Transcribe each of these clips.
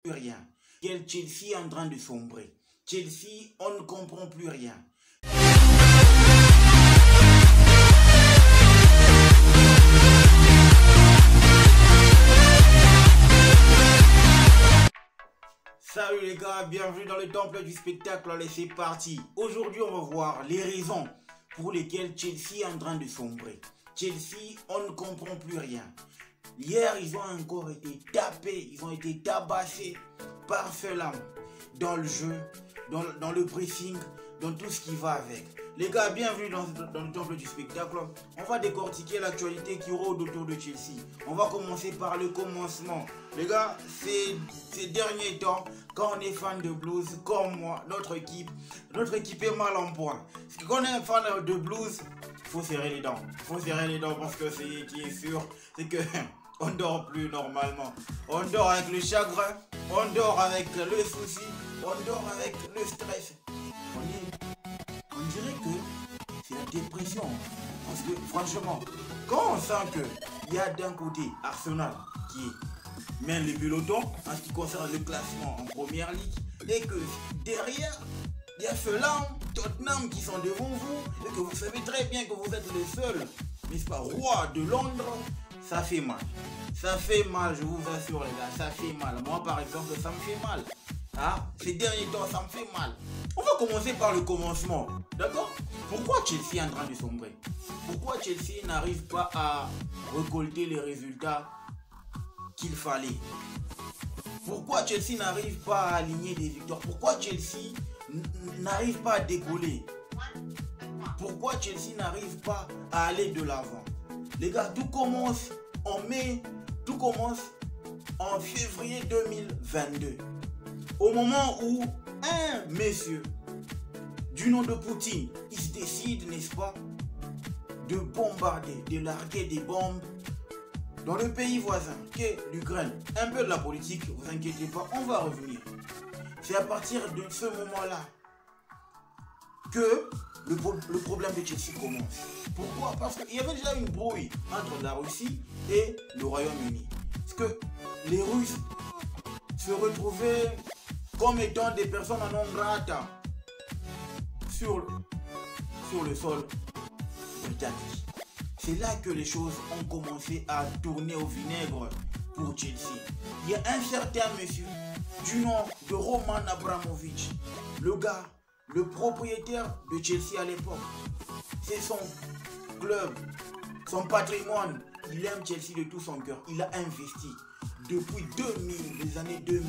plus rien. Quel Chelsea est en train de sombrer. Chelsea, on ne comprend plus rien. Salut les gars, bienvenue dans le temple du spectacle. Allez, c'est parti. Aujourd'hui, on va voir les raisons pour lesquelles Chelsea est en train de sombrer. Chelsea, on ne comprend plus rien. Hier, ils ont encore été tapés, ils ont été tabassés par Fulham dans le jeu, dans le pressing, dans tout ce qui va avec. Les gars, bienvenue dans le temple du spectacle. On va décortiquer l'actualité qui rôde autour de Chelsea. On va commencer par le commencement. Les gars, ces derniers temps, quand on est fan de blues, comme moi, notre équipe est mal en point. Parce que quand on est fan de blues, il faut serrer les dents. Il faut serrer les dents parce que ce qui est sûr, c'est que on dort plus normalement. On dort avec le chagrin, on dort avec le souci, on dort avec le stress. On dirait que c'est la dépression. Parce que franchement, quand on sent qu'il y a d'un côté Arsenal qui mène le peloton en ce qui concerne le classement en première ligue, et que derrière, il y a Fulham, Tottenham qui sont devant vous, et que vous savez très bien que vous êtes le seul, n'est-ce pas, roi de Londres, ça fait mal. Ça fait mal, je vous assure les gars, ça fait mal. Moi par exemple, ça me fait mal. Ah, ces derniers temps, ça me fait mal. On va commencer par le commencement, d'accord? Pourquoi Chelsea est en train de sombrer? Pourquoi Chelsea n'arrive pas à récolter les résultats qu'il fallait? Pourquoi Chelsea n'arrive pas à aligner des victoires? Pourquoi Chelsea n'arrive pas à décoller? Pourquoi Chelsea n'arrive pas à aller de l'avant? Les gars, tout commence en mai, tout commence en février 2022. Au moment où un monsieur du nom de Poutine, il se décide, n'est-ce pas, de bombarder, de larguer des bombes dans le pays voisin qu'est l'Ukraine. Un peu de la politique, vous inquiétez pas, on va revenir. C'est à partir de ce moment-là que le problème de Chelsea commence. Pourquoi? Parce qu'il y avait déjà une brouille entre la Russie et le Royaume-Uni. Parce que les Russes se retrouvaient comme étant des personnes non grata sur le sol britannique. C'est là que les choses ont commencé à tourner au vinaigre pour Chelsea. Il y a un certain monsieur du nom de Roman Abramovich, le gars, le propriétaire de Chelsea à l'époque. C'est son club, son patrimoine. Il aime Chelsea de tout son cœur. Il a investi depuis 2000, les années 2000,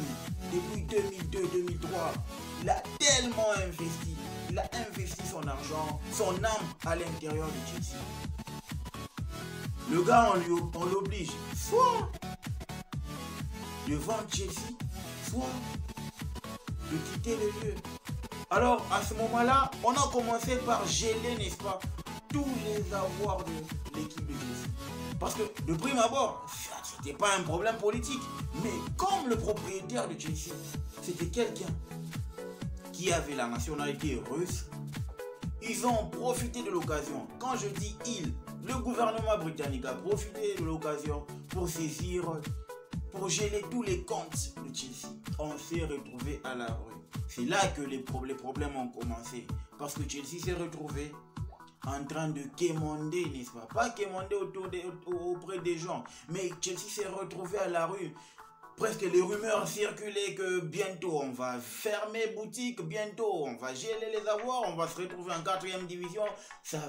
depuis 2002, 2003. Il a tellement investi. Il a investi son argent, son âme à l'intérieur de Chelsea. Le gars, on l'oblige soit de vendre Chelsea, soit de quitter le lieu. Alors, à ce moment-là, on a commencé par geler, n'est-ce pas, tous les avoirs de l'équipe de Chelsea. Parce que, de prime abord, c'était pas un problème politique. Mais comme le propriétaire de Chelsea, c'était quelqu'un qui avait la nationalité russe, ils ont profité de l'occasion. Quand je dis il, le gouvernement britannique a profité de l'occasion pour saisir, pour geler tous les comptes de Chelsea. On s'est retrouvé à la rue. C'est là que les problèmes ont commencé. Parce que Chelsea s'est retrouvé en train de quémander, n'est-ce pas? Pas quémander auprès des gens, mais Chelsea s'est retrouvé à la rue. Presque les rumeurs circulaient que bientôt on va fermer boutique, bientôt on va geler les avoirs, on va se retrouver en 4e division. Ça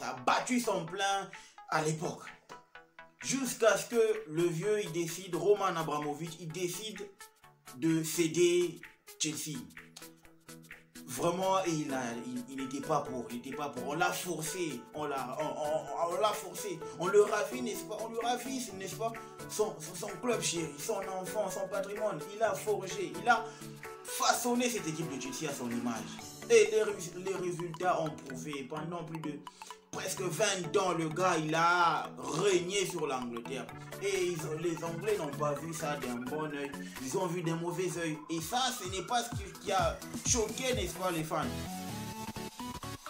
a battu son plein à l'époque. Jusqu'à ce que le vieux, il décide, Roman Abramovich, il décide de céder Chelsea. Vraiment, il n'était pas pour, on l'a forcé, on l'a forcé, on le ravit, n'est-ce pas, n'est-ce pas, son club chéri, son enfant, son patrimoine, il a forgé, il a façonné cette équipe de Chelsea à son image. Et les résultats ont prouvé, pendant plus de presque 20 ans, le gars, il a régné sur l'Angleterre. Et les Anglais n'ont pas vu ça d'un bon oeil. Ils ont vu d'un mauvais oeil. Et ça, ce n'est pas ce qui a choqué, n'est-ce pas, les fans.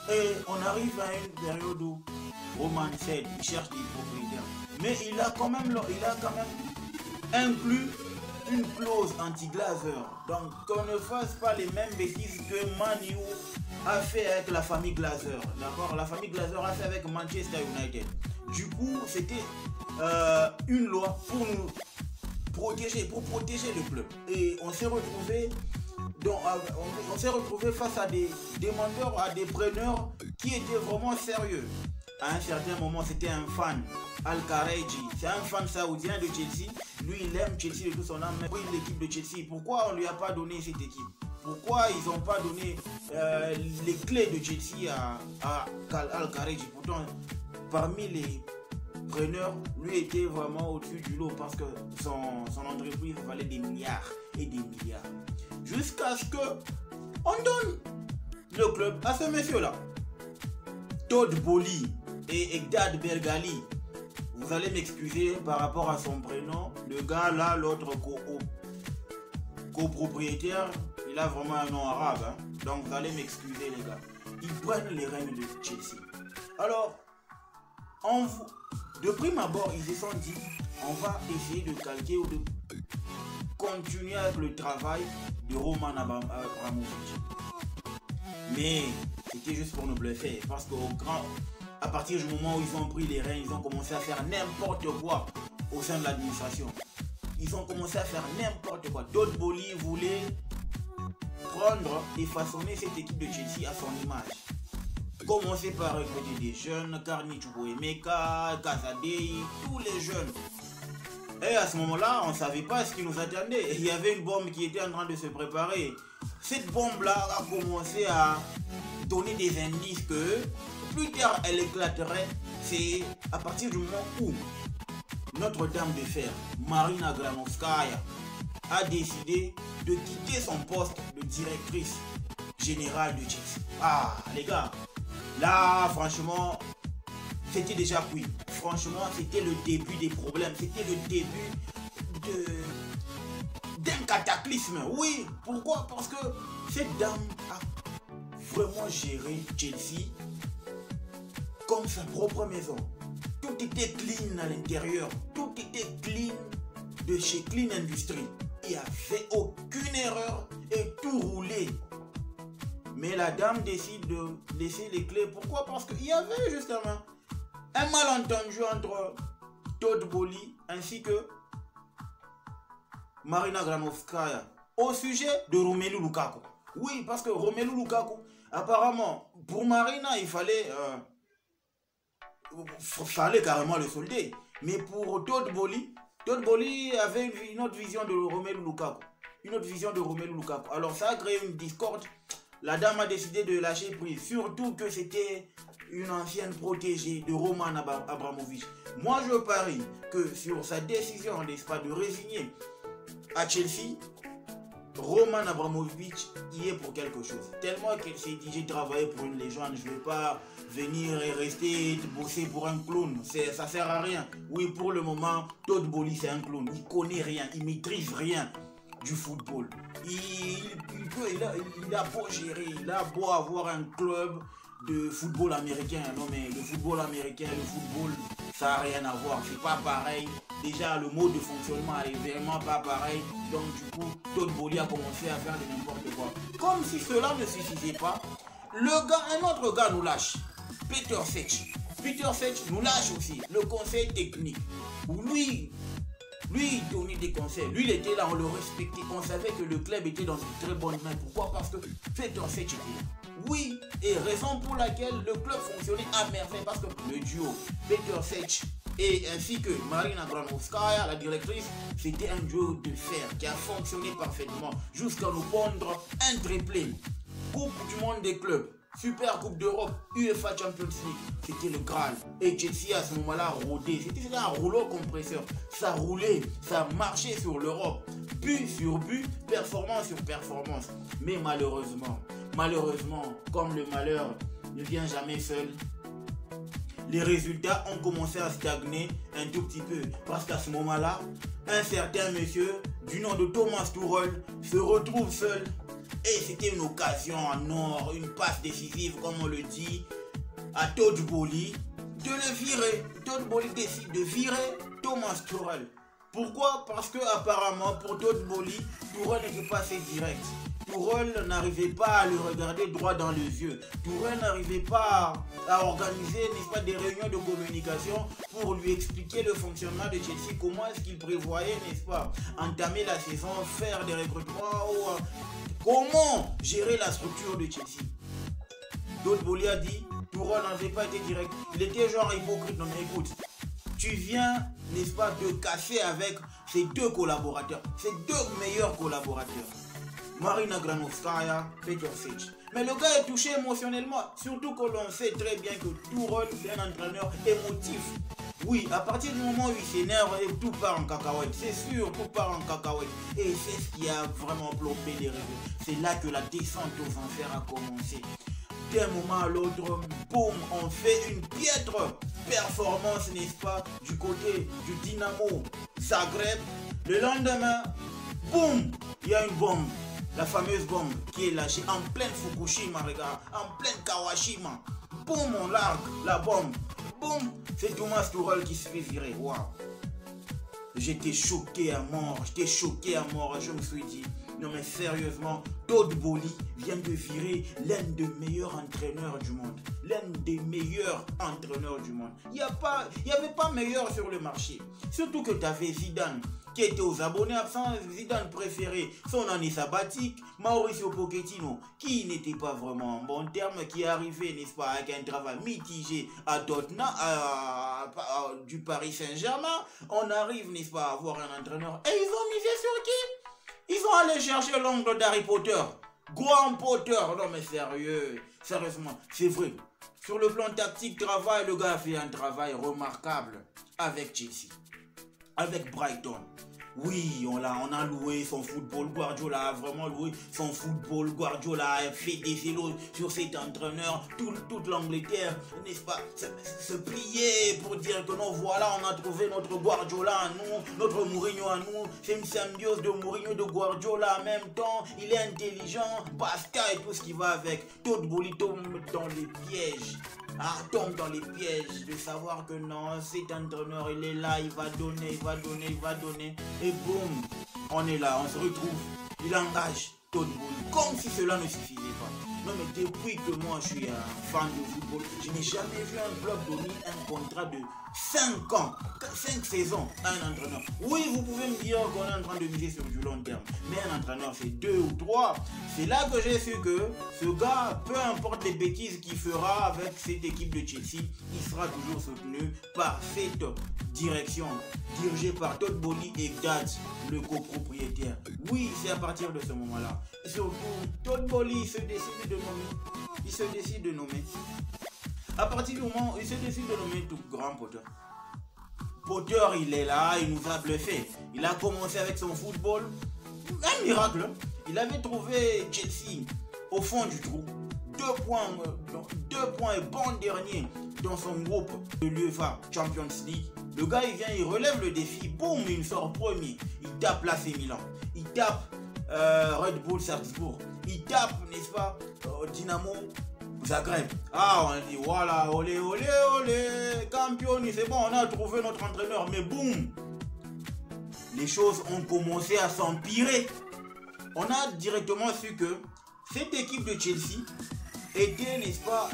Et on arrive à une période où Roman cède, il cherche des propriétaires. Mais il a quand même inclus une clause anti-Glazer. Donc qu'on ne fasse pas les mêmes bêtises que Man U a fait avec la famille Glazer. D'accord? La famille Glazer a fait avec Manchester United. Du coup, c'était une loi pour nous protéger, le club. Et on s'est retrouvé face à des demandeurs, à des preneurs qui étaient vraiment sérieux. À un certain moment, c'était un fan, Al-Khareji, c'est un fan saoudien de Chelsea. Lui, il aime Chelsea de tout son âme, mais oui, l'équipe de Chelsea. Pourquoi on ne lui a pas donné cette équipe? Pourquoi ils n'ont pas donné les clés de Chelsea à Al-Khareji? Pourtant, parmi les preneurs, lui était vraiment au-dessus du lot parce que son entreprise valait des milliards et des milliards. Jusqu'à ce que on donne le club à ce monsieur-là. Todd Boehly et Eldad Bergali. Vous allez m'excuser par rapport à son prénom. Le gars là, l'autre copropriétaire, il a vraiment un nom arabe. Hein? Donc vous allez m'excuser les gars. Ils prennent les rênes de Chelsea. Alors, de prime abord, ils se sont dit, on va essayer de calquer ou de continuer avec le travail de Roman Abramovich. Mais c'était juste pour nous bluffer. Parce qu'à partir du moment où ils ont pris les rênes, ils ont commencé à faire n'importe quoi au sein de l'administration. Ils ont commencé à faire n'importe quoi. Todd Boehly voulait prendre et façonner cette équipe de Chelsea à son image. Commencer par recruter des jeunes, Carney Chukwuemeka, Kazadei, tous les jeunes. Et à ce moment-là, on ne savait pas ce qui nous attendait. Il y avait une bombe qui était en train de se préparer. Cette bombe-là a commencé à donner des indices que plus tard elle éclaterait. C'est à partir du moment où Notre-Dame de Fer, Marina Granovskaya, a décidé de quitter son poste de directrice générale de Chelsea. Ah les gars, là franchement, c'était déjà cuit. Franchement, c'était le début des problèmes. C'était le début d'un cataclysme. Oui, pourquoi? Parce que cette dame a vraiment géré Chelsea comme sa propre maison. Tout était clean à l'intérieur. Tout était clean de chez Clean Industry. Il n'y avait aucune erreur et tout roulait. Mais la dame décide de laisser les clés. Pourquoi? Parce qu'il y avait justement un malentendu entre Todd Boehly ainsi que Marina Granovskaya au sujet de Romelu Lukaku. Oui, parce que Romelu Lukaku, apparemment, pour Marina, il fallait carrément le solder. Mais pour Todd Boehly avait une autre vision de Romelu Lukaku. Alors ça a créé une discorde. La dame a décidé de lâcher prise. Surtout que c'était une ancienne protégée de Roman Abramovich. Moi, je parie que sur sa décision, n'est-ce pas, de résigner à Chelsea, Roman Abramovich y est pour quelque chose. Tellement qu'elle s'est dit, j'ai travaillé pour une légende, je ne vais pas venir et rester bosser pour un clown. Ça sert à rien. Oui, pour le moment, Todd Boehly, c'est un clown. Il connaît rien, il maîtrise rien du football. Il a beau gérer, il a beau avoir un club de football américain. Non mais le football américain, le football, ça n'a rien à voir. C'est pas pareil. Déjà, le mode de fonctionnement est vraiment pas pareil. Donc du coup, Todd Boehly a commencé à faire de n'importe quoi. Comme si cela ne suffisait pas, un autre gars nous lâche. Peter Sech nous lâche aussi. Le conseil technique. Où lui, il donnait des conseils. Lui, il était là, on le respectait. On savait que le club était dans une très bonne main. Pourquoi? Parce que Peter Sech était là. Oui, et raison pour laquelle le club fonctionnait à merveille. Parce que le duo Peter Sech et ainsi que Marina Granovskaya, la directrice, c'était un duo de fer qui a fonctionné parfaitement jusqu'à nous pondre un triplé. Coupe du monde des clubs, Super Coupe d'Europe, UEFA Champions League, c'était le Graal. Et Chelsea à ce moment-là rodait, c'était un rouleau compresseur. Ça roulait, ça marchait sur l'Europe, but sur but, performance sur performance. Mais malheureusement, comme le malheur ne vient jamais seul, les résultats ont commencé à stagner un tout petit peu. Parce qu'à ce moment-là, un certain monsieur du nom de Thomas Tuchel se retrouve seul. Et c'était une occasion en or, une passe décisive, comme on le dit, à Todd Boehly de le virer. Todd Boehly décide de virer Thomas Tuchel Pourquoi? Parce que apparemment pour Todd Boehly, Tourelle n'était pas assez direct. Tourelle n'arrivait pas à le regarder droit dans les yeux. Tourelle n'arrivait pas à organiser, n'est-ce pas, des réunions de communication pour lui expliquer le fonctionnement de Chelsea, comment est-ce qu'il prévoyait, n'est-ce pas, entamer la saison, faire des recrutements, ou comment gérer la structure de Chelsea. Todd Boehly a dit, Tourelle n'avait pas été direct. Il était genre hypocrite. Non mais écoute, tu viens, n'est-ce pas, te casser avec ces deux collaborateurs, ces deux meilleurs collaborateurs. Marina Granovskaya, Petr Cech. Mais le gars est touché émotionnellement, surtout que l'on sait très bien que Tourelle est un entraîneur émotif. Oui, à partir du moment où il s'énerve, tout part en cacahuète. C'est sûr, tout part en cacahuète. Et c'est ce qui a vraiment plombé les réseaux. C'est là que la descente aux enfers a commencé. D'un moment à l'autre, boum, on fait une piètre performance, n'est-ce pas, du côté du Dynamo Zagreb. Le lendemain, boum, il y a une bombe. La fameuse bombe qui est lâchée en pleine Fukushima, regarde, en pleine Kawashima. Boum, on largue la bombe. Boum, c'est Thomas Tuchel qui se fait virer. Waouh. J'étais choqué à mort, je me suis dit, non mais sérieusement, Todd Boehly vient de virer l'un des meilleurs entraîneurs du monde. L'un des meilleurs entraîneurs du monde. Il n'y avait pas meilleur sur le marché. Surtout que tu avais Zidane, qui était aux abonnés absents. Zidane préféré son année sabbatique. Mauricio Pochettino, qui n'était pas vraiment en bon terme, qui est arrivé, n'est-ce pas, avec un travail mitigé à Tottenham, du Paris Saint-Germain. On arrive, n'est-ce pas, à avoir un entraîneur. Et ils ont misé sur qui? Ils ont allé chercher l'oncle d'Harry Potter. Grand Potter. Non mais sérieux, sérieusement, c'est vrai. Sur le plan tactique, travail, le gars a fait un travail remarquable avec Chelsea, avec Brighton. Oui, on a loué son football. Guardiola a vraiment loué son football. Guardiola a fait des éloges sur cet entraîneur. Toute l'Angleterre, n'est-ce pas, se plier pour dire que non, voilà, on a trouvé notre Guardiola à nous, notre Mourinho à nous. C'est une symbiose de Mourinho, de Guardiola en même temps. Il est intelligent, basta et tout ce qui va avec. Todd Boehly tombe dans les pièges. Tombe dans les pièges de savoir que non, cet entraîneur il est là, il va donner et boum, on est là, on se retrouve, il engage Todd Boehly comme si cela ne suffisait pas. Non mais depuis que moi je suis un fan de football, je n'ai jamais vu un club donner un contrat de 5 ans, 5 saisons à un entraîneur. Oui, vous pouvez me dire qu'on est en train de miser sur du long terme, mais un entraîneur c'est 2 ou 3. C'est là que j'ai su que ce gars, peu importe les bêtises qu'il fera avec cette équipe de Chelsea, il sera toujours soutenu par cette direction, dirigée par Todd Boehly et Dad, le copropriétaire. Oui, c'est à partir de ce moment-là. Et surtout, Todd Boehly se décide de nommer. À partir du moment où il se décide de nommer tout grand Potter. Potter, il est là, il nous a bluffé. Il a commencé avec son football. Un miracle. Il avait trouvé Chelsea au fond du trou. 2 points et bon dernier dans son groupe de l'UEFA Champions League. Le gars, il vient, il relève le défi. Boum, il sort premier. Il tape l'AC Milan. Il tape Red Bull Salzbourg. Il tape, n'est-ce pas, Dynamo Zagreb. On dit voilà, olé, campion, c'est bon, on a trouvé notre entraîneur. Mais boum, les choses ont commencé à s'empirer. On a directement su que cette équipe de Chelsea était, n'est-ce pas,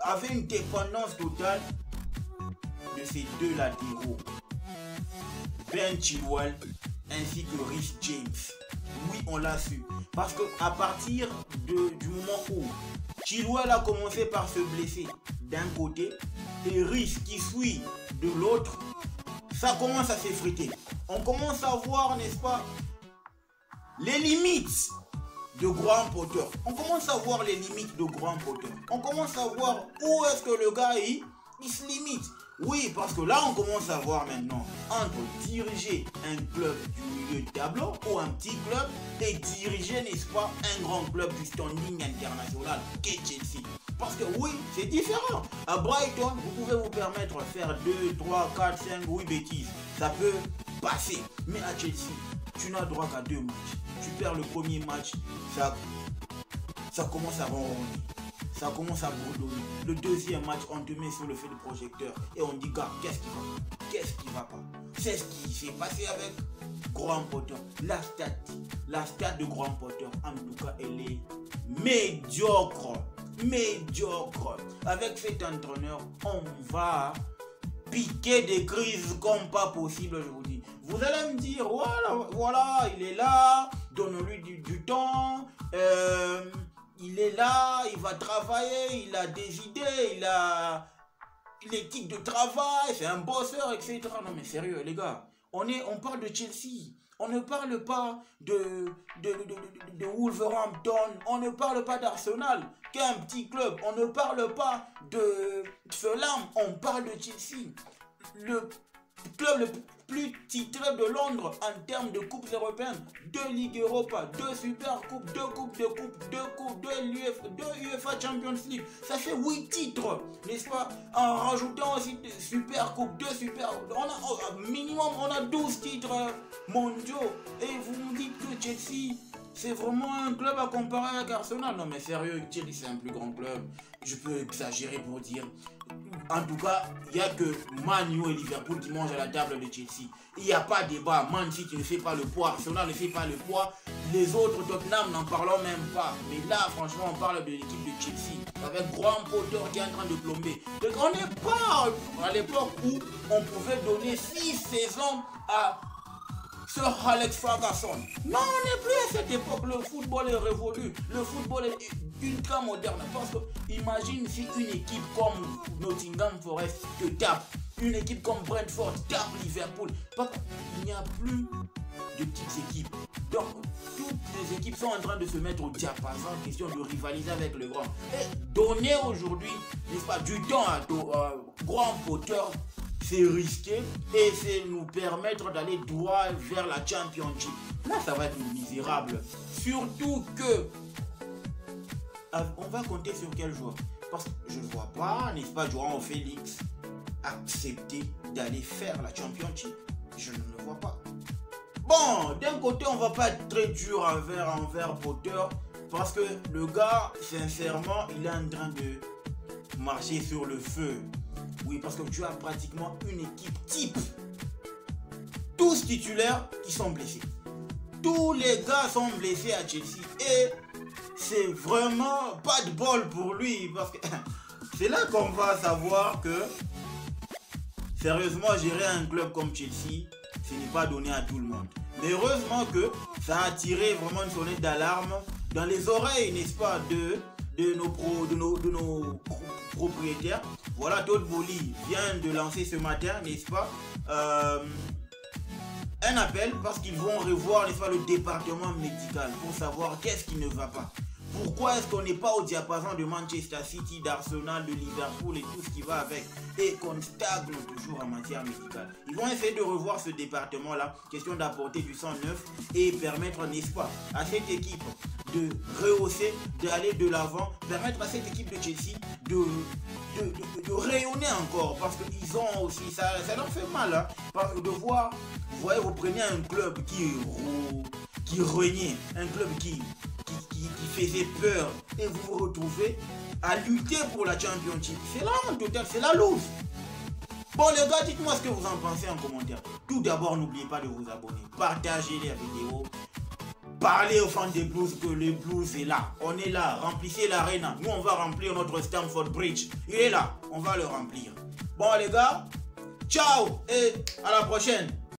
avait une dépendance totale de ces deux latéraux, Ben Chilwell ainsi que Reece James. Oui, on l'a su. Parce que à partir du moment où Chilwell a commencé par se blesser d'un côté et Reece qui suit de l'autre, ça commence à s'effriter. On commence à voir, n'est-ce pas, les limites de Graham Potter. On commence à voir les limites de Graham Potter. On commence à voir où est-ce que le gars il se limite. Oui, parce que là, on commence à voir maintenant entre diriger un club du milieu de tableau ou un petit club et diriger, n'est-ce pas, un grand club du standing international qu'est Chelsea. Parce que oui, c'est différent. À Brighton, vous pouvez vous permettre de faire 2, 3, 4, 5, 8 bêtises. Ça peut passer. Mais à Chelsea, tu n'as droit qu'à 2 matchs. Tu perds le premier match, ça commence à ronronner. Ça commence à bourdonner. Le deuxième match, on te met sur le feu de projecteur et on dit, gars, qu'est-ce qui va pas? C'est ce qui s'est passé avec Graham Potter. La stat de Graham Potter, en tout cas, elle est médiocre. Médiocre. Avec cet entraîneur, on va piquer des crises comme pas possible, je vous dis. Vous allez me dire, voilà, il est là, donne-lui du temps, il est là, il va travailler, il a des idées, il a l'éthique de travail, c'est un bosseur, etc. Non mais sérieux les gars, on parle de Chelsea, on ne parle pas de Wolverhampton, on ne parle pas d'Arsenal, qui est un petit club, on ne parle pas de Fulham, on parle de Chelsea, le club le plus titré de Londres en termes de coupes européennes, 2 Ligues Europa, 2 Super Coupes, 2 Coupes de Coupes, 2 UEFA Champions League. Ça fait 8 titres, n'est-ce pas? En rajoutant aussi des Super Coupes, 2 Super... minimum, on a 12 titres mondiaux. Et vous me dites que Chelsea, c'est vraiment un club à comparer avec Arsenal? Non mais sérieux, Chelsea c'est un plus grand club. Je peux exagérer pour dire... En tout cas, il n'y a que Man U et Liverpool qui mangent à la table de Chelsea. Il n'y a pas de débat. Man City ne fait pas le poids, Arsenal ne fait pas le poids. Les autres, Tottenham, n'en parlons même pas. Mais là, franchement, on parle de l'équipe de Chelsea. Avec Graham Potter qui est en train de plomber. Donc, on n'est pas à l'époque où on pouvait donner 6 saisons à Sir Alex Ferguson. Non, on n'est plus à cette époque. Le football est révolu. Le football est ultra moderne. Parce que imagine si une équipe comme Nottingham Forest te tape. Une équipe comme Brentford tape Liverpool. Il n'y a plus de petites équipes. Donc, toutes les équipes sont en train de se mettre au diapason, question de rivaliser avec le grand. Et donner aujourd'hui, n'est-ce pas, du temps à Graham Potter, c'est risqué et c'est nous permettre d'aller droit vers la Championship. Là, ça va être misérable. Surtout que on va compter sur quel joueur? Parce que je ne vois pas, n'est-ce pas, Joao Félix accepter d'aller faire la Championship. Je ne le vois pas. Bon, d'un côté, on va pas être très dur envers Potter parce que le gars, sincèrement, il est en train de marcher sur le feu. Oui, parce que tu as pratiquement une équipe type. Tous titulaires qui sont blessés. Tous les gars sont blessés à Chelsea. Et c'est vraiment pas de bol pour lui. Parce que c'est là qu'on va savoir que, sérieusement, gérer un club comme Chelsea, ce n'est pas donné à tout le monde. Mais heureusement que ça a tiré vraiment une sonnette d'alarme dans les oreilles, n'est-ce pas, de nos propriétaires. Voilà, Todd Boehly vient de lancer ce matin, n'est-ce pas, un appel parce qu'ils vont revoir, n'est-ce pas, le département médical pour savoir qu'est-ce qui ne va pas. Pourquoi est-ce qu'on n'est pas au diapason de Manchester City, d'Arsenal, de Liverpool et tout ce qui va avec et qu'on stagne toujours en matière médicale? Ils vont essayer de revoir ce département-là, question d'apporter du sang neuf et permettre, n'est-ce pas, à cette équipe de rehausser, d'aller de l'avant, permettre à cette équipe de Chelsea de rayonner encore parce qu'ils ont aussi, ça leur fait mal hein, parce que de voir, vous voyez, vous prenez un club qui régnait, un club qui faisait peur et vous vous retrouvez à lutter pour la Championship. C'est là en total, c'est la loose. Bon les gars, dites-moi ce que vous en pensez en commentaire. Tout d'abord, n'oubliez pas de vous abonner, partagez les vidéos, parlez aux fans des Blues que le Blues est là. On est là, remplissez l'arena. Nous on va remplir notre Stamford Bridge. Il est là, on va le remplir. Bon les gars, ciao et à la prochaine.